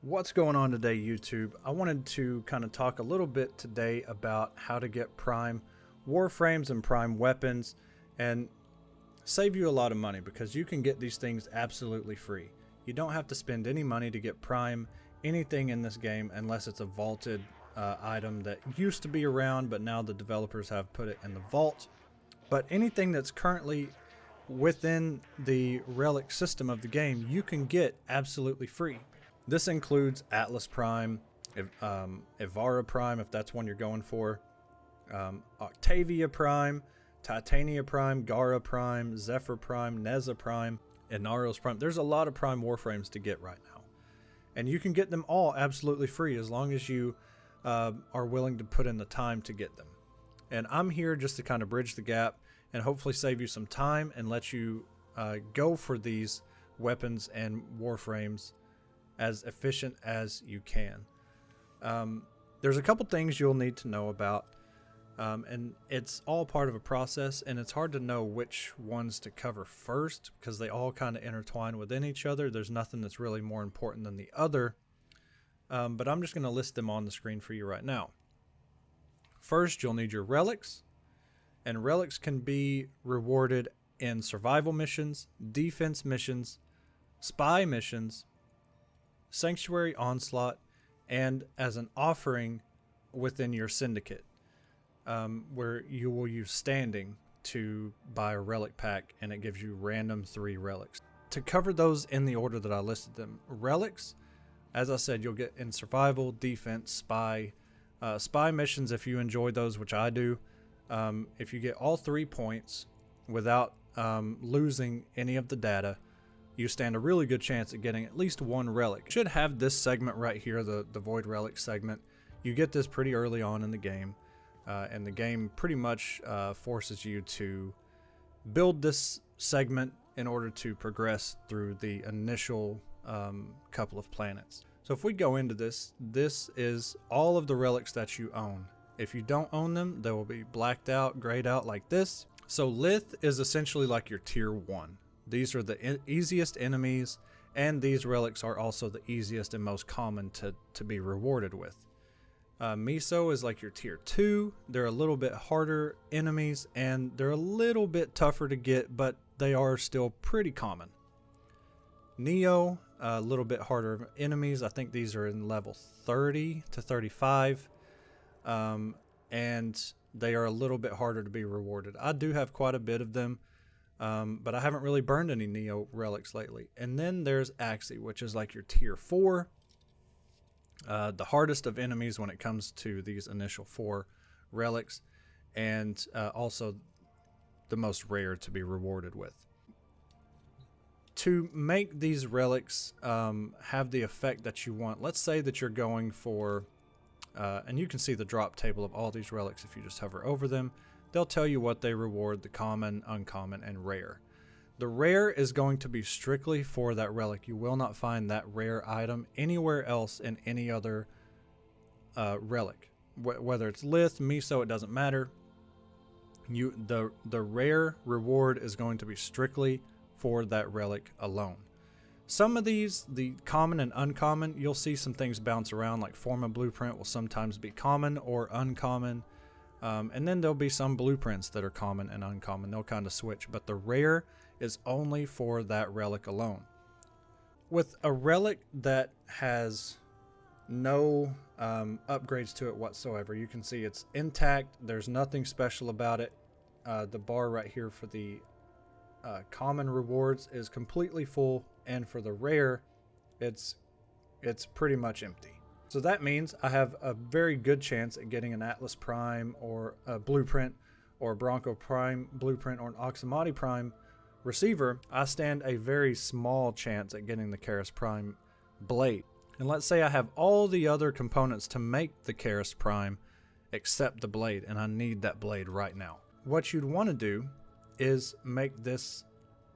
What's going on today, YouTube? I wanted to kind of talk a little bit today about how to get prime warframes and prime weapons and save you a lot of money, because you can get these things absolutely free. You don't have to spend any money to get prime anything in this game unless it's a vaulted item that used to be around, but now the developers have put it in the vault. But anything that's currently within the relic system of the game, you can get absolutely free. This includes Atlas Prime, Ivara Prime, if that's one you're going for, Octavia Prime, Titania Prime, Gara Prime, Zephyr Prime, Neza Prime, and Naros Prime. There's a lot of Prime Warframes to get right now. And you can get them all absolutely free as long as you are willing to put in the time to get them. And I'm here just to kind of bridge the gap and hopefully save you some time and let you go for these weapons and Warframes as efficient as you can. There's a couple things you'll need to know about, and it's all part of a process, and it's hard to know which ones to cover first because they all kind of intertwine within each other. There's nothing that's really more important than the other, but I'm just going to list them on the screen for you right now. First, you'll need your relics, and relics can be rewarded in survival missions, defense missions, spy missions, Sanctuary Onslaught, and as an offering within your syndicate, where you will use standing to buy a relic pack, and it gives you random 3 relics. To cover those in the order that I listed them, relics, as I said, you'll get in survival, defense, spy missions if you enjoy those, which I do. If you get all 3 points without losing any of the data, you stand a really good chance at getting at least 1 relic. You should have this segment right here, the Void Relic segment. You get this pretty early on in the game, and the game pretty much forces you to build this segment in order to progress through the initial couple of planets. So if we go into this, this is all of the relics that you own. If you don't own them, they will be blacked out, grayed out like this. So Lith is essentially like your tier 1. These are the easiest enemies, and these relics are also the easiest and most common to be rewarded with. Miso is like your tier 2. They're a little bit harder enemies, and they're a little bit tougher to get, but they are still pretty common. Neo, a little bit harder enemies. I think these are in level 30 to 35, and they are a little bit harder to be rewarded. I do have quite a bit of them. But I haven't really burned any Neo relics lately. And then there's Axii, which is like your tier 4. The hardest of enemies when it comes to these initial 4 relics. And also the most rare to be rewarded with. To make these relics have the effect that you want, let's say that you're going for, and you can see the drop table of all these relics if you just hover over them. They'll tell you what they reward: the common, uncommon, and rare. The rare is going to be strictly for that relic. You will not find that rare item anywhere else in any other relic. Whether it's Lith, Miso, it doesn't matter. The rare reward is going to be strictly for that relic alone. Some of these, the common and uncommon, you'll see some things bounce around, like Forma Blueprint will sometimes be common or uncommon. And then there'll be some blueprints that are common and uncommon. They'll kind of switch, but the rare is only for that relic alone. With a relic that has no upgrades to it whatsoever, you can see it's intact. There's nothing special about it. The bar right here for the common rewards is completely full, and for the rare, it's pretty much empty. So that means I have a very good chance at getting an Atlas Prime or a Blueprint or a Bronco Prime Blueprint or an Oxamati Prime receiver. I stand a very small chance at getting the Karis Prime Blade. And let's say I have all the other components to make the Karis Prime except the blade, and I need that blade right now. What you'd want to do is make this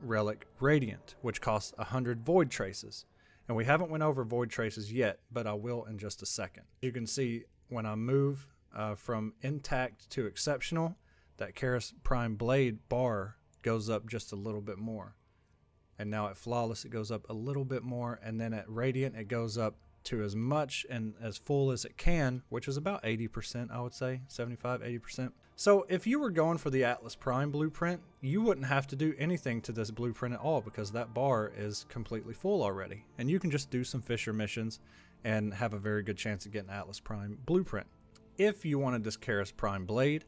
relic Radiant, which costs 100 Void Traces. And we haven't went over Void Traces yet, but I will in just a second. You can see when I move from intact to exceptional, that Karis Prime Blade bar goes up just a little bit more. And now at Flawless it goes up a little bit more, and then at Radiant it goes up to as much and as full as it can, which is about 80%, I would say, 75-80%. So if you were going for the Atlas Prime blueprint, you wouldn't have to do anything to this blueprint at all, because that bar is completely full already, and you can just do some Fissure missions and have a very good chance of getting Atlas Prime blueprint. If you wanted this Karis Prime blade,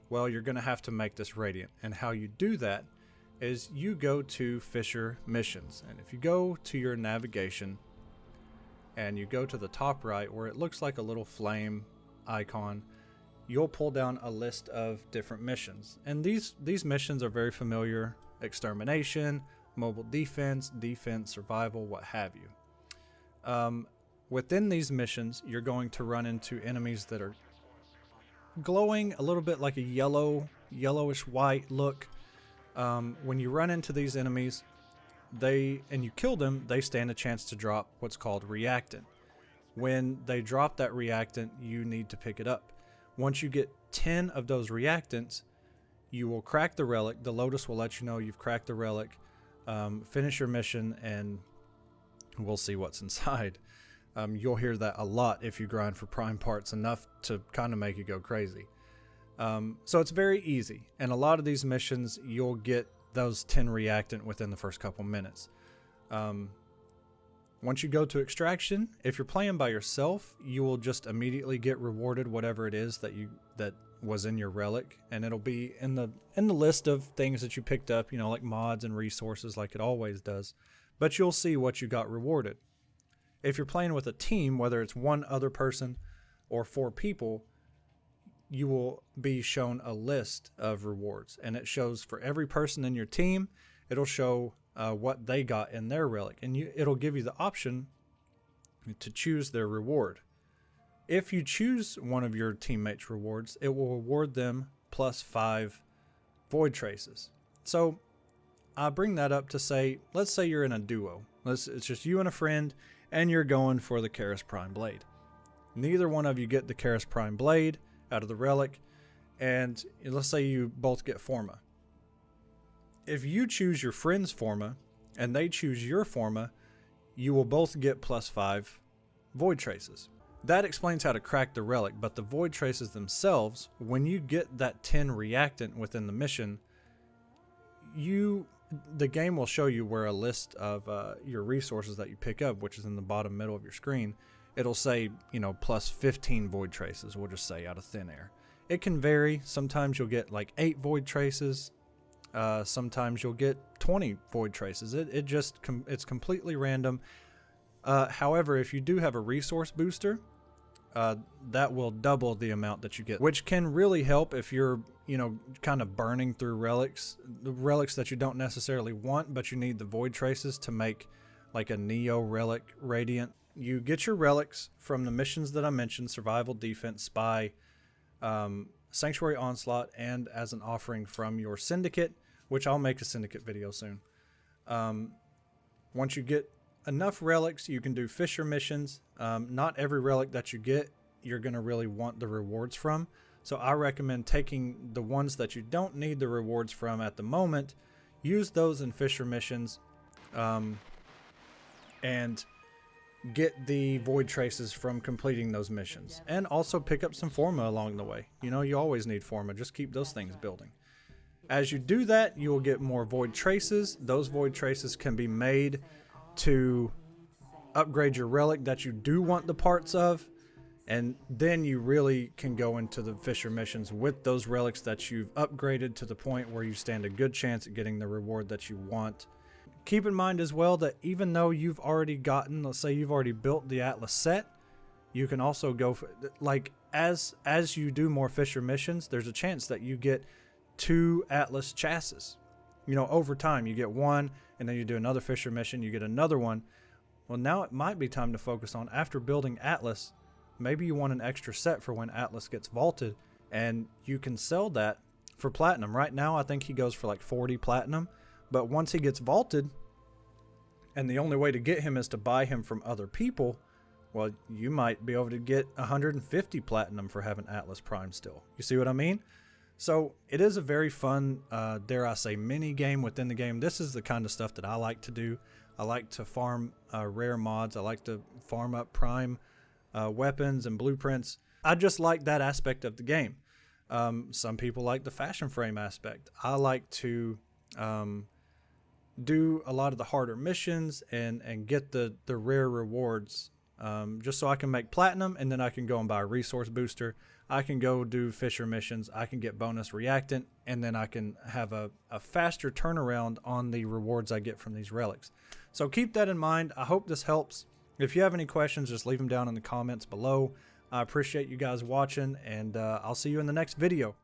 well, you're going to have to make this radiant, and how you do that is you go to Fissure Missions, and if you go to your navigation and you go to the top right where it looks like a little flame icon, you'll pull down a list of different missions, and these missions are very familiar: extermination, mobile defense, survival, what have you. Within these missions, you're going to run into enemies that are glowing a little bit like a yellowish white look. When you run into these enemies, and you kill them, they stand a chance to drop what's called reactant. When they drop that reactant, you need to pick it up. Once you get 10 of those reactants, you will crack the relic. The Lotus will let you know you've cracked the relic. Finish your mission, and we'll see what's inside. You'll hear that a lot if you grind for prime parts enough to kind of make you go crazy. So it's very easy, and a lot of these missions you'll get those 10 reactant within the first couple minutes. Once you go to extraction, if you're playing by yourself, you will just immediately get rewarded whatever it is that was in your relic, and it'll be in the list of things that you picked up, like mods and resources, like it always does. But you'll see what you got rewarded. If you're playing with a team, whether it's one other person or 4 people, you will be shown a list of rewards, and it shows for every person in your team. It'll show what they got in their relic, and it'll give you the option to choose their reward. If you choose one of your teammates' rewards, it will reward them plus 5 void traces. So I bring that up to say, let's say you're in a duo. It's just you and a friend, and you're going for the Karis Prime blade. Neither one of you get the Karis Prime blade out of the relic, and let's say you both get Forma. If you choose your friend's Forma and they choose your Forma, you will both get plus 5 void traces. That explains how to crack the relic, but the void traces themselves, when you get that 10 reactant within the mission, the game will show you where a list of your resources that you pick up, which is in the bottom middle of your screen. It'll say, plus 15 void traces, we'll just say, out of thin air. It can vary. Sometimes you'll get like 8 void traces. Sometimes you'll get 20 void traces. It's completely random. However, if you do have a resource booster, that will double the amount that you get, which can really help if you're, kind of burning through relics, the relics that you don't necessarily want, but you need the void traces to make like a Neo relic radiant. You get your relics from the missions that I mentioned: survival, defense, spy, sanctuary, onslaught, and as an offering from your syndicate, which I'll make a syndicate video soon. Once you get enough relics, you can do Fissure missions. Not every relic that you get, you're going to really want the rewards from. So I recommend taking the ones that you don't need the rewards from at the moment, use those in Fissure missions, and get the void traces from completing those missions. And also pick up some Forma along the way. You always need Forma. Just keep those things building. As you do that, you will get more void traces. Those void traces can be made to upgrade your relic that you do want the parts of, and then you really can go into the Fissure missions with those relics that you've upgraded to the point where you stand a good chance at getting the reward that you want. Keep in mind as well that even though you've already gotten, let's say you've already built the Atlas set, you can also go for, like, as you do more Fissure missions, there's a chance that you get 2 Atlas chassis. Over time you get one, and then you do another Fissure mission, you get another one. Well, now it might be time to focus on, after building Atlas, maybe you want an extra set for when Atlas gets vaulted, and you can sell that for platinum. Right now I think he goes for like 40 platinum, but once he gets vaulted, and the only way to get him is to buy him from other people, well, you might be able to get 150 platinum for having Atlas Prime still. You see what I mean? So it is a very fun, dare I say, mini game within the game. This is the kind of stuff that I like to do. I like to farm rare mods. I like to farm up prime weapons and blueprints. I just like that aspect of the game. Some people like the fashion frame aspect. I like to do a lot of the harder missions and get the rare rewards, just so I can make platinum, and then I can go and buy a resource booster. I can go do Fissure Missions. I can get bonus reactant, and then I can have a faster turnaround on the rewards I get from these relics. So keep that in mind. I hope this helps. If you have any questions, just leave them down in the comments below. I appreciate you guys watching, and I'll see you in the next video.